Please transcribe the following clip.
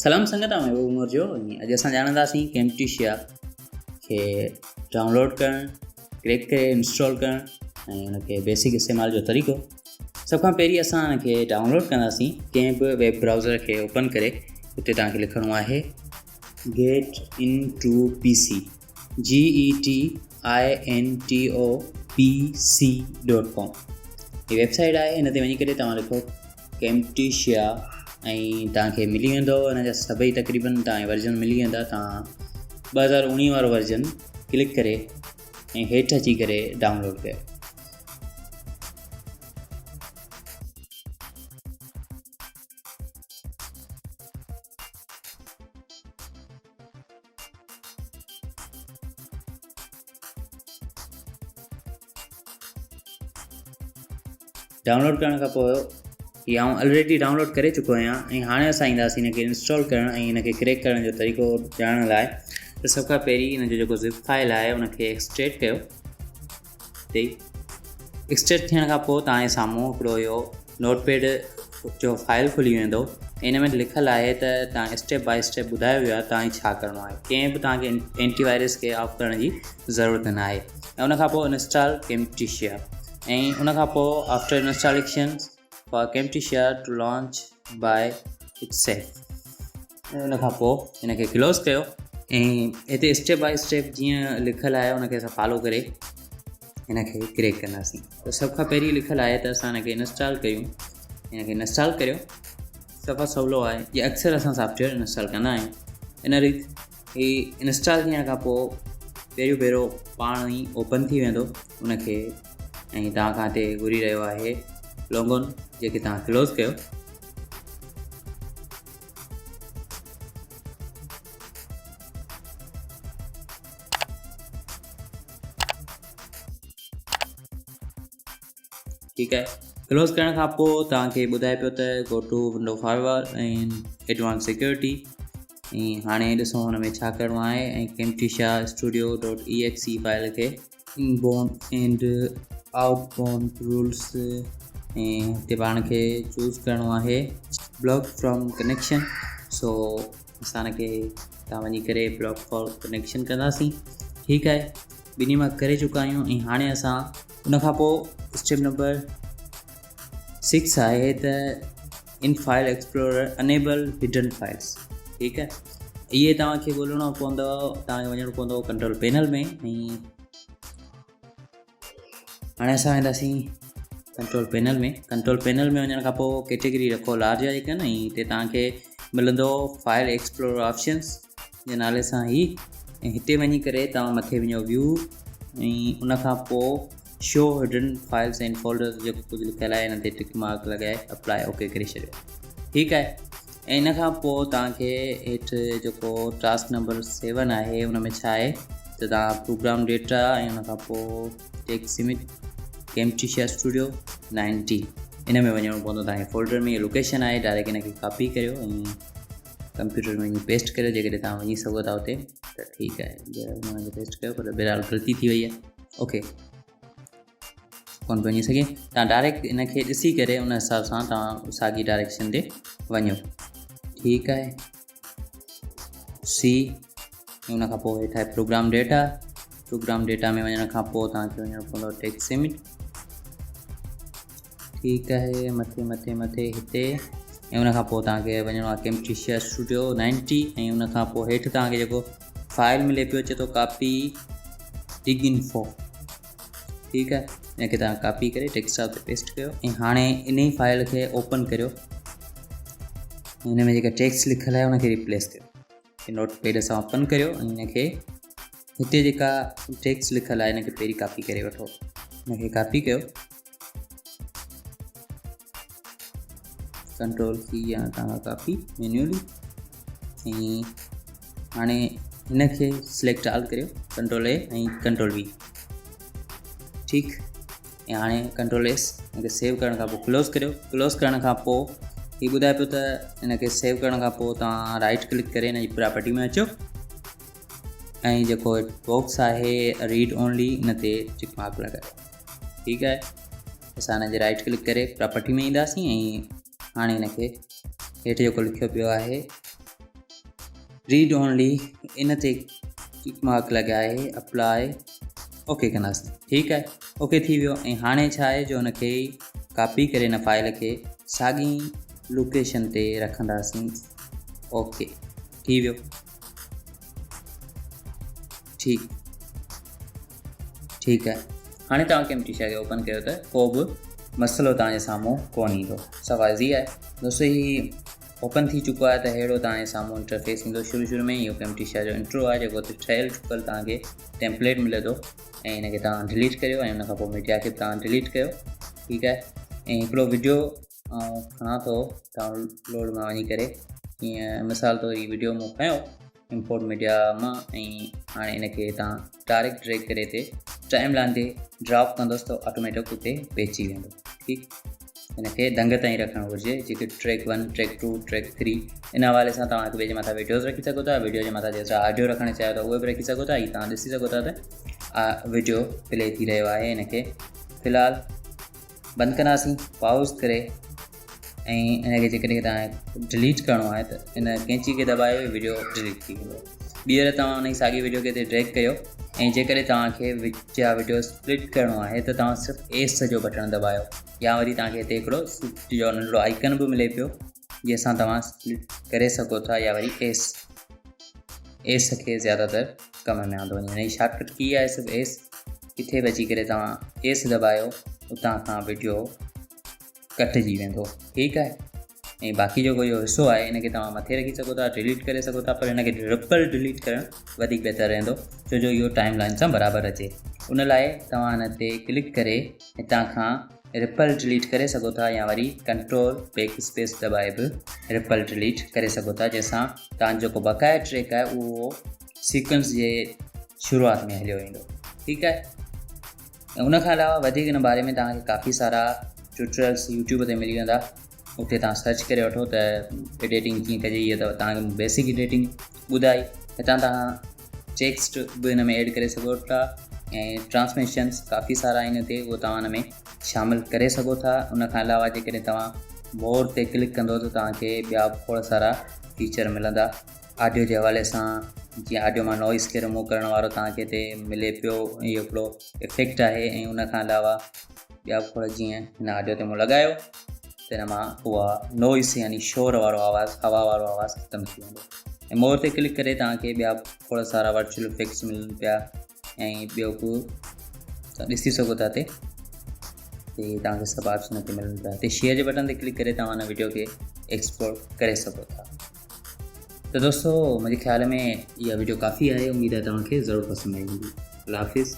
सलाम संगत में उमर जो अॼु असां ॼाणंदासीं कैम्पटिशिया खे डाउनलोड करणु, क्रैक करे इंस्टॉल करणु ऐं उनखे बेसिक इस्तेमाल जो तरीक़ो। सभ खां पहिरीं असां उनखे डाउनलोड कंदासीं कंहिं बि वेब ब्राउज़र खे ओपन करे। उते तव्हांखे लिखणो आहे getintopc getintopc.com। हीअ वेबसाइट आहे, हिन ते वञी करे तव्हां लिखो कैम्पटिशिया ऐं तव्हांखे मिली वेंदो। हिन जा सभई तक़रीबन तव्हांखे वर्जन मिली वेंदा। तव्हां 2019 वारो वर्जन क्लिक करे ऐं हेठि अची करे डाउनलोड कयो। डाउनलोड करण खां पोइ हीअ आउं ऑलरेडी डाउनलोड करे चुको आहियां ऐं हाणे असां ईंदासीं हिनखे इंस्टॉल करणु ऐं हिनखे क्रैक करण जो तरीक़ो ॼाणण लाइ। त सभ खां पहिरीं हिन जो जेको ज़िप फाइल आहे उनखे एक्सट्रैक्ट कयो। एक्सट्रैक्ट थियण खां पोइ तव्हांजे साम्हूं हिकिड़ो इहो नोटपैड जो फाइल खुली वेंदो। हिन में लिखियलु आहे त तव्हां स्टेप बाय स्टेप ॿुधायो वियो आहे तव्हांखे छा करिणो आहे। कंहिं बि तव्हांखे एंटीवायरस खे ऑफ करण जी ज़रूरत न आहे। ऐं उनखां पोइ इंस्टॉल कैम्पटिशिया ऐं उनखां पोइ after installation for Camtasia to launch by itself। उनखां पोइ हिनखे क्लोज़ कयो ऐं हिते स्टेप बाय स्टेप जीअं लिखियलु आहे उनखे असां फॉलो करे हिनखे क्रैक कंदासीं। त सभ खां पहिरीं लिखियलु आहे त असां हिनखे इंस्टॉल कयूं। हिनखे इंस्टॉल करियो, सफ़ा सवलो आहे। ये अक्सर असां सॉफ्टवेयर इंस्टॉल कंदा आहियूं। इन रीति ही इंस्टॉल थियण खां पोइ पहिरियों पाण ई ओपन थी वेंदो उनखे ऐं तव्हां खां हिते घुरी रहियो आहे लॉगिन, जेके तव्हां क्लोज़ कयो। ठीकु आहे, क्लोज़ करण खां पोइ तव्हांखे ॿुधाए पियो त गो टू विंडो फाइवर ऐं एडवांस सिक्योरिटी। ऐं हाणे ॾिसो हुन में छा करिणो आहे। ऐं कैम्पटिशिया studio.exe फाइल खे इनबाउंड एंड आउटबाउंड रूल्स ऐं हिते पाण खे चूज़ करिणो आहे ब्लॉक फ्रॉम कनेक्शन। सो असां हिनखे तव्हां वञी करे ब्लॉक फॉर कनेक्शन कंदासीं। ठीकु आहे, ॿिन्ही मां करे चुका आहियूं। ऐं हाणे असां उनखां पोइ स्टेप नंबर 6 आहे त in file explorer enable hidden files. ठीकु आहे, इहे तव्हांखे ॻोल्हणो पवंदो, तव्हांखे वञिणो पवंदो कंट्रोल पैनल में। ऐं हाणे असां वेंदासीं कंट्रोल पैनल में वञण खां पोइ कैटेगरी रखो लार्ज आहे जेका न, ऐं हिते तव्हांखे मिलंदो फाइल एक्सप्लोरर ऑप्शंस जे नाले सां ई। ऐं हिते वञी करे तव्हां मथे वञो व्यू ऐं उनखां पोइ show hidden files and folders जेको कुझु लिखियलु आहे हिन ते टिक मार्क लॻाए अप्लाई ओके करे छॾियो। ठीकु आहे, ऐं इन खां पोइ तव्हांखे हेठि जेको टास्क नंबर 7 आहे उन में छा आहे त तव्हां प्रोग्राम डेटा ऐं उनखां पोइ टेक्स्ट इमेज कैम्पटिशिया स्टूडियो 19 इन में वञिणो पवंदो। तव्हांखे फोल्डर में लोकेशन आहे, डायरेक्ट हिनखे कॉपी करियो ऐं कंप्यूटर में पेस्ट करियो जेकॾहिं तव्हां वञी सघो था उते। त ठीकु आहे, हुनखे पेस्ट कयो, पर बहरहाल ग़लती थी वई आहे। ओके, कोन वञी सघे, तव्हां डायरेक्ट हिनखे ॾिसी करे उन हिसाब सां तव्हां साॻी डायरेक्शन ते वञो। ठीकु आहे, सी उनखां पोइ हेठि आहे प्रोग्राम डेटा में वञण खां पोइ तव्हांखे वञिणो पवंदो टेक्स्ट इमेज। ठीकु आहे, मथे हिते ऐं उनखां पोइ तव्हांखे वञिणो आहे कैम्पटिशिया स्टूडियो 90 ऐं उनखां पोइ हेठि तव्हांखे जेको फाइल मिले पियो अचे थो कॉपी डिग इन्फो। ठीकु आहे, हिनखे तव्हां कॉपी करे डेस्कटॉप ते पेस्ट कयो ऐं हाणे इन ई फाइल खे ओपन करियो। हिन में जेका टेक्स्ट लिखियलु आहे उनखे रिप्लेस कयो। नोटपैड सां ओपन करियो ऐं हिनखे हिते जेका टेक्स्ट लिखियलु आहे हिनखे पहिरीं कॉपी करे वठो। हिनखे कॉपी कयो, कंट्रोल की या तव्हां कॉपी मैन्युअली। ऐं हाणे हिनखे सिलेक्ट ऑल करियो, कंट्रोल ए ऐं कंट्रोल वी। ठीकु, ऐं हाणे कंट्रोल एस हिनखे सेव करण खां पोइ क्लोज़ करियो। क्लोज़ करण खां पोइ हीअ ॿुधाए पियो त हिनखे सेव करण खां पोइ तव्हां राइट क्लिक करे हिन जी प्रॉपर्टी में अचो ऐं जेको बॉक्स आहे रीड ओनली हिन ते टिक मार्क लॻायो। ठीकु आहे, असां हिन जे राइट क्लिक करे प्रॉपर्टी में ईंदासीं ऐं हाणे हिनखे हेठि जेको लिखियो पियो आहे रीड ओनली इन ते टिक मार्क लॻाए अप्लाई ओके कंदासीं। ठीकु आहे, ओके थी वियो। ऐं हाणे छा आहे जो हुनखे कॉपी करे हिन फाइल खे साॻी लोकेशन ते रखंदासीं। ओके थी वियो। ठीकु आहे, हाणे तव्हां कैम्पटी खे ओपन कयो त को बि मसइलो तव्हांजे साम्हूं कोन ईंदो। सफ़ा ईज़ी आहे दोस्तों। ही ओपन थी चुको आहे त अहिड़ो तव्हांजे साम्हूं इंटरफेस ईंदो। शुरू में इहो कैम्पटी जो इंट्रो आहे जेको ठहियल ठुकल तव्हांखे टेम्पलेट मिले थो ऐं हिनखे तव्हां डिलीट करियो ऐं हुन खां पोइ मीडिया खे तव्हां डिलीट कयो। ठीकु आहे, ऐं हिकिड़ो वीडियो खणा थो डाउनलोड मां वञी करे। हीअं मिसाल तौरु हीअ वीडियो मूं खयो इंपोर्ट मीडिया मां ऐं हाणे हिनखे तव्हां डायरेक्ट ड्रैग करे हिते टाइम लाइन ते ड्रॉप कंदोसि त ऑटोमेटिक उते पइजी वेंदो। ठीकु, हिनखे ढंग ताईं रखणु घुरिजे, जेके ट्रैक 1 ट्रैक 2 ट्रैक 3 इन हवाले सां तव्हां हिक ॿिए जे मथां वीडियोज़ रखी सघो था। वीडियो जे मथां जेतिरा ऑडियो रखणु चाहियो त उहे बि रखी सघो था। हीअ तव्हां ॾिसी सघो था त वीडियो प्ले थी रहियो आहे। हिनखे फ़िलहालु बंदि कंदासीं पॉज़ करे ऐं हिनखे जेकॾहिं तव्हां डिलीट करिणो आहे त हिन कैंची खे दॿायो वीडियो डिलीट थी वेंदो। ॿीहर तव्हां हुन जी साॻी वीडियो खे हिते ड्रैग कयो ऐं जेकॾहिं तव्हांखे विच जा वीडियो स्प्लिट करिणो आहे त तव्हां सिर्फ़ु एस जो बटण दॿायो या वरी तव्हांखे हिते हिकिड़ो स्विच जो नंढिड़ो आइकन बि मिले पियो जंहिंसां तव्हां स्प्लिट करे सघो था या वरी एस खे ज़्यादातर कम में आंदो वञे। हिन जी शॉर्टकट की आहे सिर्फ़ु एस। किथे बि अची करे तव्हां एस दॿायो उतां खां वीडियो कटिजी वेंदो। ठीकु आहे, ऐं बाक़ी जेको इहो हिसो आहे हिनखे तव्हां मथे रखी सघो था, डिलीट करे सघो था, पर हिनखे रिपल डिलीट करणु वधीक बहितर रहंदो छो जो इहो टाइम लाइन सां बराबरि अचे। उन लाइ तव्हां हिन ते क्लिक करे हितां खां रिपल डिलीट करे सघो था या वरी कंट्रोल बैक स्पेस दॿाए बि रिपल डिलीट करे सघो था, जंहिंसां तव्हांजो जेको बक़ाया ट्रैक आहे उहो सीक्वेंस जे शुरूआति में हलियो वेंदो। ठीकु आहे, ऐं उन खां अलावा वधीक हिन बारे में तव्हांखे काफ़ी सारा ट्यूटोरियल्स यूट्यूब ते मिली वेंदा। उते तव्हां सर्च करे वठो त एडिटिंग कीअं कजे। इहा त तव्हांखे बेसिक एडिटिंग ॿुधाई। हितां तव्हां टेक्स्ट बि हिन में ऐड करे सघो था ऐं ट्रांसलेशन्स काफ़ी सारा आहिनि हिते, उहो तव्हां हिन में शामिलु करे सघो था। उन खां अलावा जेकॾहिं तव्हां मोर ते क्लिक कंदो त तव्हांखे ॿिया बि खोड़ सारा फीचर मिलंदा ऑडियो जे हवाले सां। जीअं ऑडियो मां नॉइस खे रिमूव करण वारो तव्हांखे हिते मिले पियो, इहो हिकिड़ो इफेक्ट आहे। ऐं उन खां अलावा ॿिया बि खोड़ जीअं हिन ऑडियो ते मूं लॻायो त हिन मां उहा नॉइस यानी शोर वारो आवाज़ु, हवा वारो आवाज़ु ख़तमु थी वेंदो। ऐं मोर ते क्लिक करे तव्हांखे ॿिया खोड़ सारा वर्चुअल इफेक्ट्स मिलनि पिया ऐं ॿियो बि तव्हां ॾिसी सघो था। हिते तव्हांखे सभु ऑप्शन हिते मिलनि पिया। हिते शेयर जे बटन ते क्लिक करे तव्हां हिन वीडियो खे एक्सपोर्ट करे सघो था। त दोस्तों मुंहिंजे ख़्याल में इहा वीडियो काफ़ी आहे। उमेद आहे तव्हांखे ज़रूरु पसंदि आई हूंदी। अल्लाह हाफ़िज़।